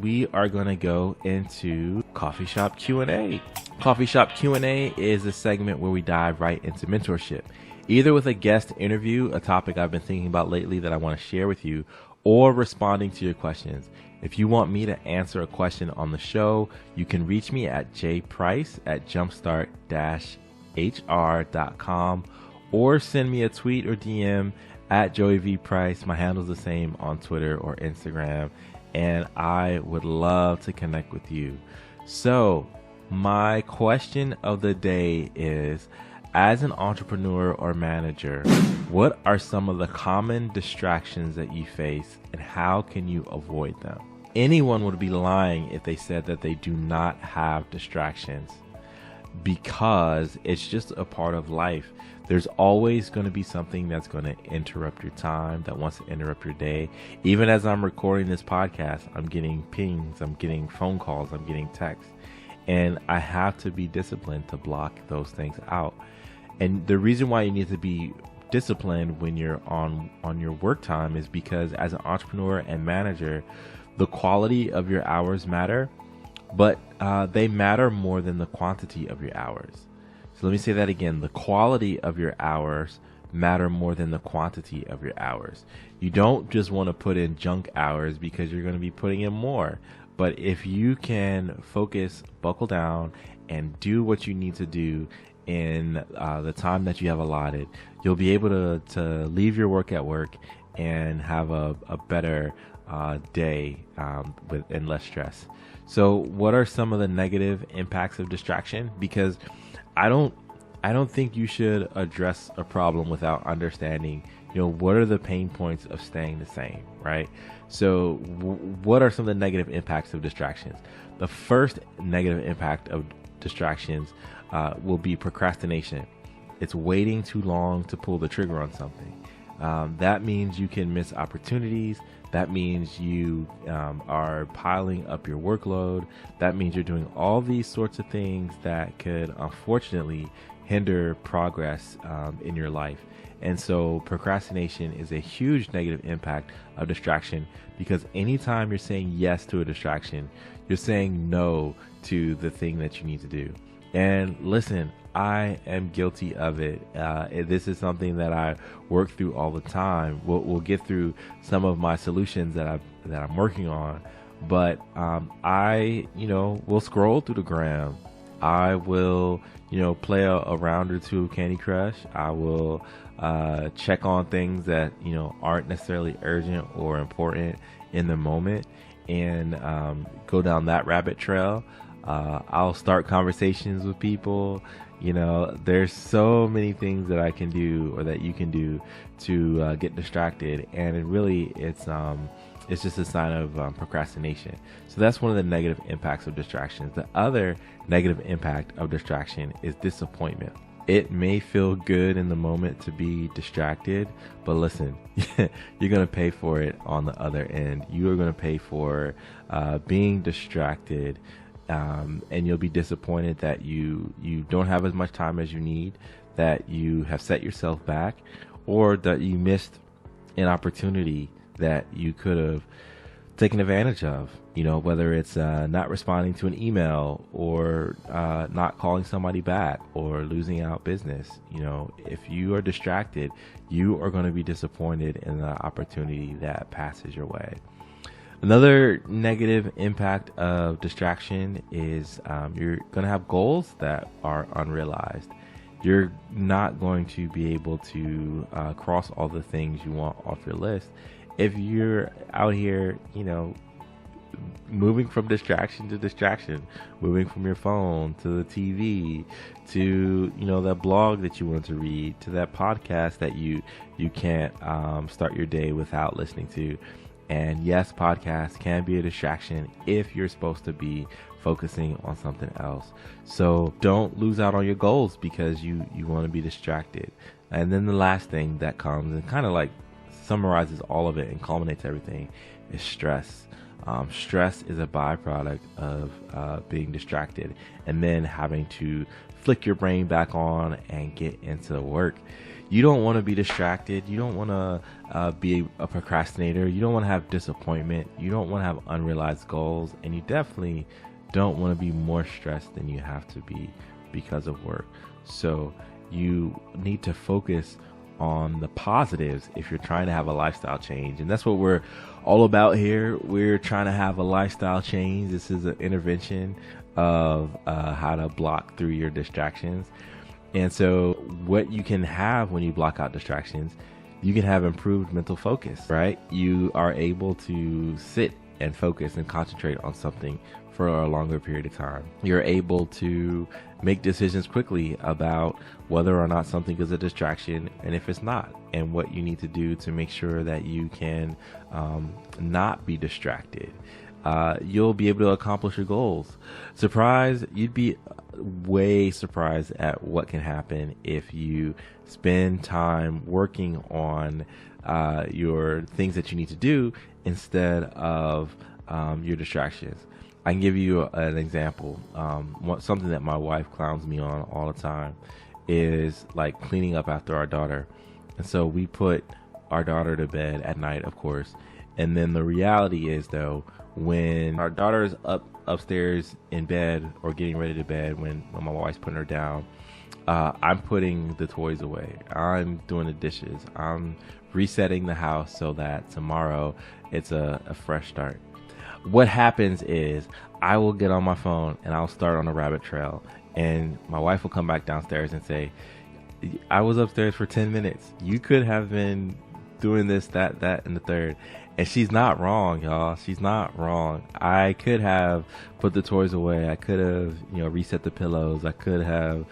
we are going to go into Coffee Shop Q&A. Coffee Shop Q&A is a segment where we dive right into mentorship, either with a guest interview, a topic I've been thinking about lately that I want to share with you, or responding to your questions. If you want me to answer a question on the show, you can reach me at jprice@jumpstart-hr.com or send me a tweet or DM at Joey V. Price. My handle's the same on Twitter or Instagram, and I would love to connect with you. So my question of the day is, as an entrepreneur or manager, what are some of the common distractions that you face and how can you avoid them? Anyone would be lying if they said that they do not have distractions, because it's just a part of life. There's always going to be something that's going to interrupt your time, that wants to interrupt your day. Even as I'm recording this podcast, I'm getting pings, I'm getting phone calls, I'm getting texts, and I have to be disciplined to block those things out. And the reason why you need to be disciplined when you're on your work time is because as an entrepreneur and manager, the quality of your hours matter, but they matter more than the quantity of your hours. So let me say that again. The quality of your hours matter more than the quantity of your hours. You don't just want to put in junk hours because you're going to be putting in more. But if you can focus, buckle down, and do what you need to do in the time that you have allotted, you'll be able to leave your work at work and have a better day and less stress. So what are some of the negative impacts of distraction? Because I don't think you should address a problem without understanding, what are the pain points of staying the same, right? So what are some of the negative impacts of distractions? The first negative impact of distractions will be procrastination. It's waiting too long to pull the trigger on something. That means you can miss opportunities. That means you are piling up your workload. That means you're doing all these sorts of things that could unfortunately hinder progress in your life. And so procrastination is a huge negative impact of distraction, because anytime you're saying yes to a distraction, you're saying no to the thing that you need to do. And listen, I am guilty of it. This is something that I work through all the time. We'll get through some of my solutions that I'm working on, but I will scroll through the gram. I will play a round or two of Candy Crush. I will check on things that aren't necessarily urgent or important in the moment, and go down that rabbit trail. I'll start conversations with people. There's so many things that I can do, or that you can do, to get distracted, and it's just a sign of procrastination. So that's one of the negative impacts of distractions. The other negative impact of distraction is disappointment. It may feel good in the moment to be distracted, but listen, you're going to pay for it on the other end. You are going to pay for being distracted. And you'll be disappointed that you don't have as much time as you need, that you have set yourself back, or that you missed an opportunity that you could have taken advantage of, whether it's not responding to an email, or not calling somebody back, or losing out business. If you are distracted, you are going to be disappointed in the opportunity that passes your way. Another negative impact of distraction is you're going to have goals that are unrealized. You're not going to be able to cross all the things you want off your list if you're out here, moving from distraction to distraction, moving from your phone to the TV, to that blog that you want to read, to that podcast that you can't start your day without listening to. And yes, podcasts can be a distraction if you're supposed to be focusing on something else. So don't lose out on your goals because you want to be distracted. And then the last thing that comes and kind of like summarizes all of it and culminates everything is stress. Stress is a byproduct of being distracted and then having to flick your brain back on and get into work. You don't want to be distracted. You don't want to be a procrastinator. You don't want to have disappointment. You don't want to have unrealized goals. And you definitely don't want to be more stressed than you have to be because of work. So you need to focus on the positives if you're trying to have a lifestyle change. And that's what we're all about here. We're trying to have a lifestyle change. This is an intervention of how to block through your distractions. And so what you can have when you block out distractions, you can have improved mental focus, right? You are able to sit and focus and concentrate on something for a longer period of time. You're able to make decisions quickly about whether or not something is a distraction and if it's not, and what you need to do to make sure that you can not be distracted. You'll be able to accomplish your goals. Surprise, you'd be way surprised at what can happen if you spend time working on your things that you need to do instead of your distractions. I can give you an example. Something that my wife clowns me on all the time is like cleaning up after our daughter. And so we put our daughter to bed at night, of course. And then the reality is, though, when our daughter is upstairs in bed or getting ready to bed, when my wife's putting her down, I'm putting the toys away. I'm doing the dishes. I'm resetting the house so that tomorrow it's a fresh start. What happens is I will get on my phone and I'll start on a rabbit trail, and my wife will come back downstairs and say, I was upstairs for 10 minutes. You could have been doing this, that, and the third. And she's not wrong, y'all. She's not wrong. I could have put the toys away. I could have, reset the pillows. I could have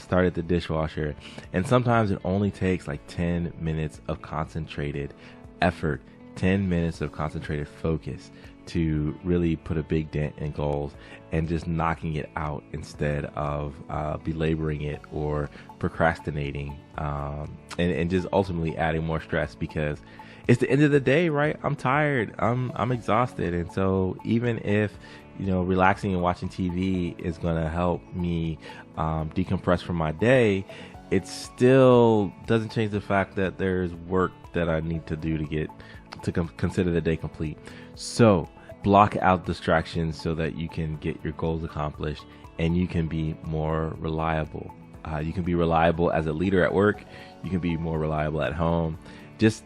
started the dishwasher. And sometimes it only takes like 10 minutes of concentrated effort, 10 minutes of concentrated focus to really put a big dent in goals and just knocking it out instead of belaboring it or procrastinating, and just ultimately adding more stress, because it's the end of the day, right? I'm tired. I'm exhausted. And so even if, relaxing and watching TV is going to help me decompress from my day, it still doesn't change the fact that there's work that I need to do to consider the day complete. So block out distractions so that you can get your goals accomplished and you can be more reliable. You can be reliable as a leader at work. You can be more reliable at home. Just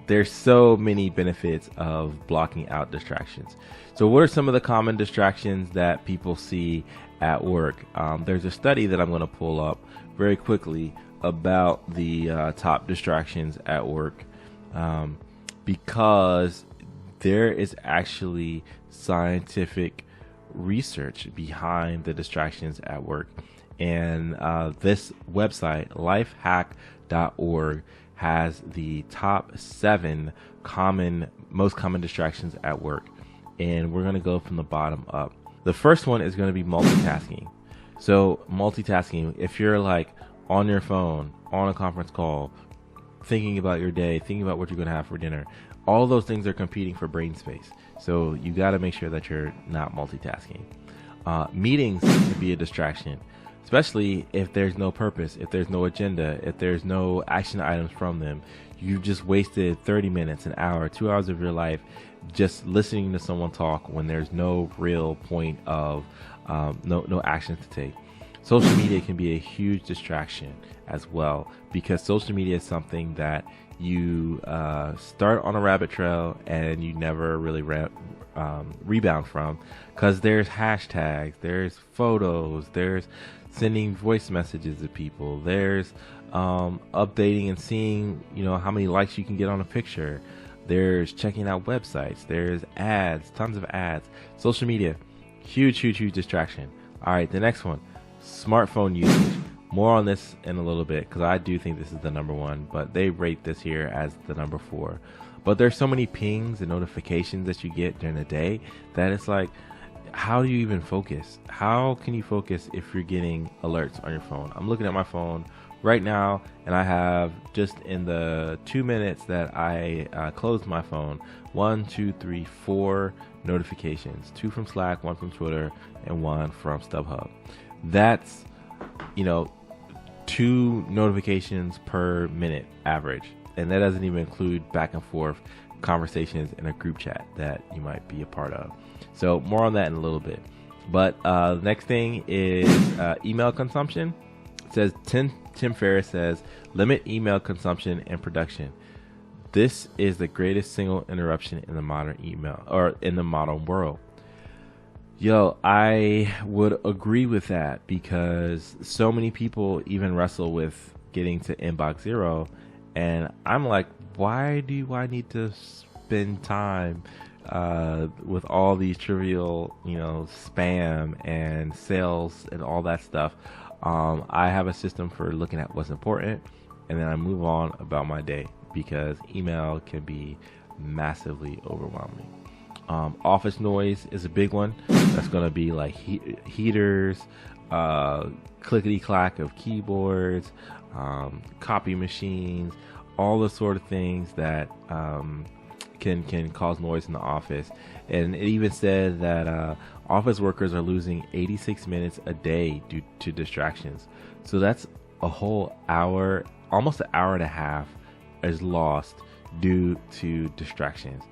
there's so many benefits of blocking out distractions. So what are some of the common distractions that people see at work? There's a study that I'm going to pull up very quickly about the top distractions at work, because there is actually scientific research behind the distractions at work. And this website, lifehack.org, has the top 7 most common distractions at work. And we're going to go from the bottom up. The first one is going to be multitasking. So multitasking, if you're like on your phone, on a conference call, thinking about your day, thinking about what you're going to have for dinner, all those things are competing for brain space. So you got to make sure that you're not multitasking. Meetings can be a distraction, especially if there's no purpose, if there's no agenda, if there's no action items from them. You just wasted 30 minutes, an hour, 2 hours of your life just listening to someone talk when there's no real point of no action to take. Social media can be a huge distraction as well, because social media is something that you start on a rabbit trail and you never really rebound from, because there's hashtags, there's photos, there's sending voice messages to people, there's updating and seeing how many likes you can get on a picture, there's checking out websites, there's ads, tons of ads. Social media, huge distraction. All right, the next one, smartphone usage. More on this in a little bit, because I do think this is the number 1, but they rate this here as the number 4. But there's so many pings and notifications that you get during the day that it's like, how do you even focus? How can you focus if you're getting alerts on your phone? I'm looking at my phone right now, and I have, just in the 2 minutes that I closed my phone, 4 notifications, 2 from Slack, 1 from Twitter, and 1 from StubHub. That's, 2 2 notifications per minute average. And that doesn't even include back and forth conversations in a group chat that you might be a part of. So more on that in a little bit. But the next thing is email consumption. It says Tim Ferriss says, limit email consumption and production. This is the greatest single interruption in the modern email or in the modern world. Yo, I would agree with that because so many people even wrestle with getting to inbox zero. And I'm like, why do I need to spend time with all these trivial, spam and sales and all that stuff? I have a system for looking at what's important, and then I move on about my day because email can be massively overwhelming. Office noise is a big one. That's going to be like heaters, clickety clack of keyboards, copy machines, all the sort of things that can cause noise in the office. And it even said that office workers are losing 86 minutes a day due to distractions. So that's a whole hour, almost an hour and a half is lost due to distractions.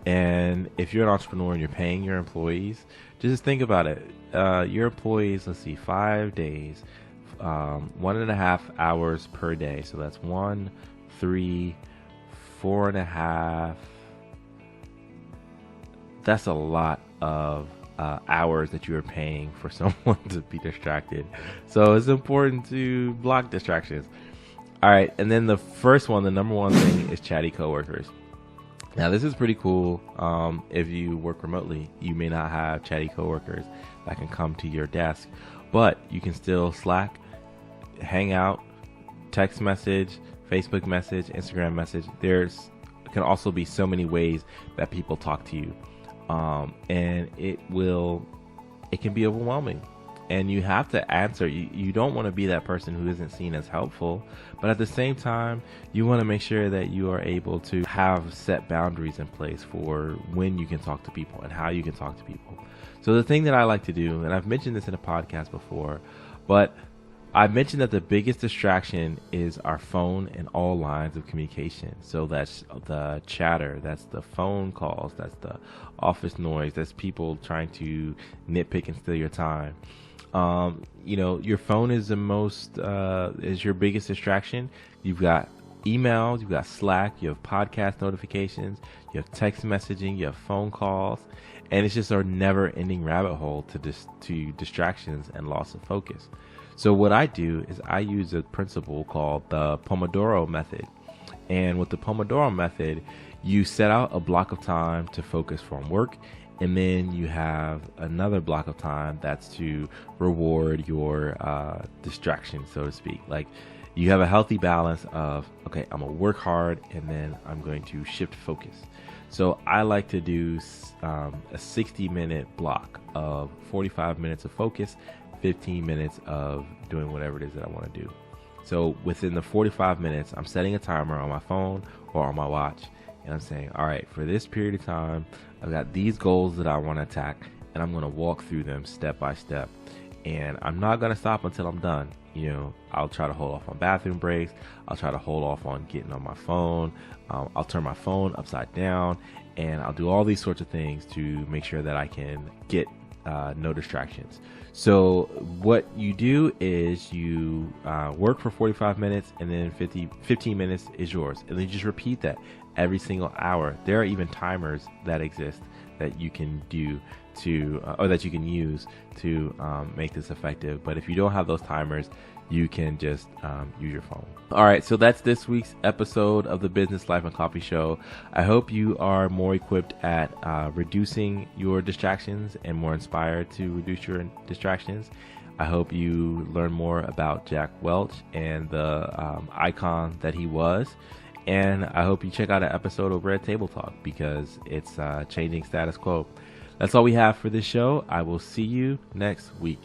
And if you're an entrepreneur and you're paying your employees, just think about it. Your employees, 5 days, 1.5 hours per day. So that's 1, 3, 4.5. That's a lot of hours that you are paying for someone to be distracted. So it's important to block distractions. All right. And then the first one, the number one thing is Chatty coworkers. Now, this is pretty cool. If you work remotely, you may not have Chatty coworkers that can come to your desk, but you can still Slack, Hangout, text message, Facebook message, Instagram message. There's can also be so many ways that people talk to you, and it can be overwhelming. And you have to answer. You don't want to be that person who isn't seen as helpful. But at the same time, you want to make sure that you are able to have set boundaries in place for when you can talk to people and how you can talk to people. So the thing that I like to do, and I've mentioned this in a podcast before, but I mentioned that the biggest distraction is our phone and all lines of communication. So that's the chatter, that's the phone calls, that's the office noise, that's people trying to nitpick and steal your time. Your phone is is your biggest distraction. You've got emails, you've got Slack, you have podcast notifications, you have text messaging, you have phone calls, and it's just a never-ending rabbit hole to distractions and loss of focus. So what I do is I use a principle called the Pomodoro method. And with the Pomodoro method, you set out a block of time to focus from work, and then you have another block of time that's to reward your distraction, so to speak. Like you have a healthy balance of, okay, I'm going to work hard and then I'm going to shift focus. So I like to do a 60-minute block of 45 minutes of focus, 15 minutes of doing whatever it is that I want to do. So within the 45 minutes, I'm setting a timer on my phone or on my watch. And I'm saying, all right, for this period of time, I've got these goals that I want to attack, and I'm going to walk through them step by step. And I'm not going to stop until I'm done. I'll try to hold off on bathroom breaks. I'll try to hold off on getting on my phone. I'll turn my phone upside down, and I'll do all these sorts of things to make sure that I can get no distractions. So what you do is you work for 45 minutes, and then 15 minutes is yours. And then you just repeat that every single hour. There are even timers that exist that you can do or that you can use to make this effective. But if you don't have those timers, you can just use your phone. All right, so that's this week's episode of the Business Life and Coffee Show. I hope you are more equipped at reducing your distractions and more inspired to reduce your distractions. I hope you learn more about Jack Welch and the icon that he was. And I hope you check out an episode over at Table Talk because it's changing status quo. That's all we have for this show. I will see you next week.